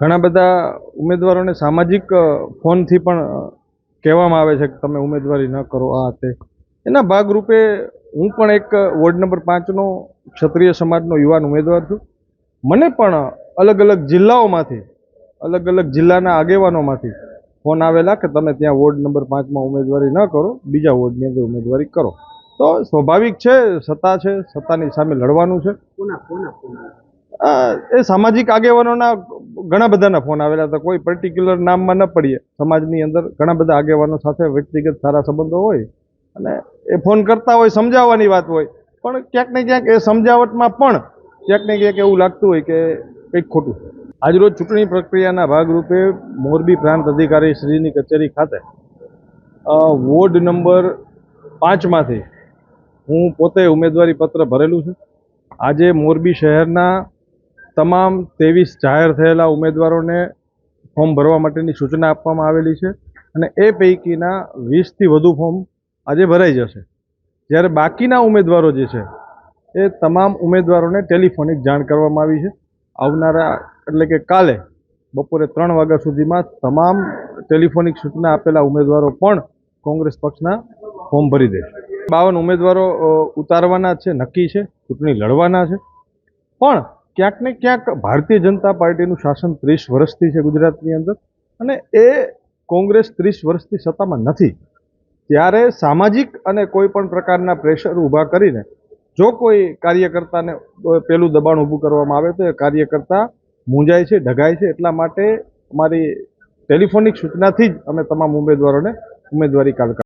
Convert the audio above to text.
ઘણા બધા ઉમેદવારોને સામાજિક ફોનથી પણ કહેવામાં આવે છે કે તમે ઉમેદવારી ન કરો આ તે એના ભાગરૂપે હું પણ એક વોર્ડ નંબર 5નો ક્ષત્રિય સમાજનો યુવાન ઉમેદવાર છું. મને પણ અલગ અલગ જિલ્લાઓમાંથી અલગ અલગ જિલ્લાના આગેવાનોમાંથી ફોન આવેલા કે તમે ત્યાં વોર્ડ નંબર 5માં ઉમેદવારી ન કરો, બીજા વોર્ડની અંદર ઉમેદવારી કરો. તો સ્વાભાવિક છે, સત્તા છે, સત્તાની સામે લડવાનું છે. એ સામાજિક આગેવાનોના ઘણા બધાના ફોન આવેલા હતા. કોઈ પર્ટિક્યુલર નામમાં ન પડીએ, સમાજની અંદર ઘણા બધા આગેવાનો સાથે વ્યક્તિગત સારા સંબંધો હોય અને એ ફોન કરતા હોય, સમજાવવાની વાત હોય, પણ ક્યાંક ને ક્યાંક એ સમજાવટમાં પણ ક્યાંક ને ક્યાંક એવું લાગતું હોય કે કંઈક ખોટું. આજરોજ ચૂંટણી પ્રક્રિયાના ભાગરૂપે મોરબી પ્રાંત અધિકારી શ્રીની કચેરી ખાતે વોર્ડ નંબર 5માંથી હું પોતે ઉમેદવારી પત્ર ભરેલું છે. આજે મોરબી શહેરના તમામ 23 જાહેર થયેલા ઉમેદવારોને ફોર્મ ભરવા માટેની સૂચના આપવામાં આવેલી છે અને એ પૈકીના 20થી વધુ ફોર્મ આજે ભરાઈ જશે. જ્યારે બાકીના ઉમેદવારો જે છે એ તમામ ઉમેદવારોને ટેલિફોનિક જાણ કરવામાં આવી છે. આવનારા એટલે કે કાલે બપોરે 3 વાગ્યા સુધીમાં તમામ ટેલિફોનિક સૂચના આપેલા ઉમેદવારો પણ કોંગ્રેસ પક્ષના ફોર્મ ભરી દેશે. 52 ઉમેદવારો ઉતારવાના છે, નક્કી છે, ચૂંટણી લડવાના છે. પણ ક્યાંક ને ક્યાંક ભારતીય જનતા પાર્ટીનું શાસન 30 વર્ષથી છે ગુજરાતની અંદર અને એ કોંગ્રેસ 30 વર્ષથી સત્તામાં નથી. ત્યારે સામાજિક અને કોઈ પણ પ્રકારના પ્રેશર ઊભા કરીને જો કોઈ કાર્યકર્તાને પેલું દબાણ ઊભું કરવામાં આવે તો એ કાર્યકર્તા મૂંઝાય છે, ઢગાય છે. એટલા માટે અમારી ટેલિફોનિક સૂચનાથી જ અમે તમામ ઉમેદવારોને ઉમેદવારી કાઢતા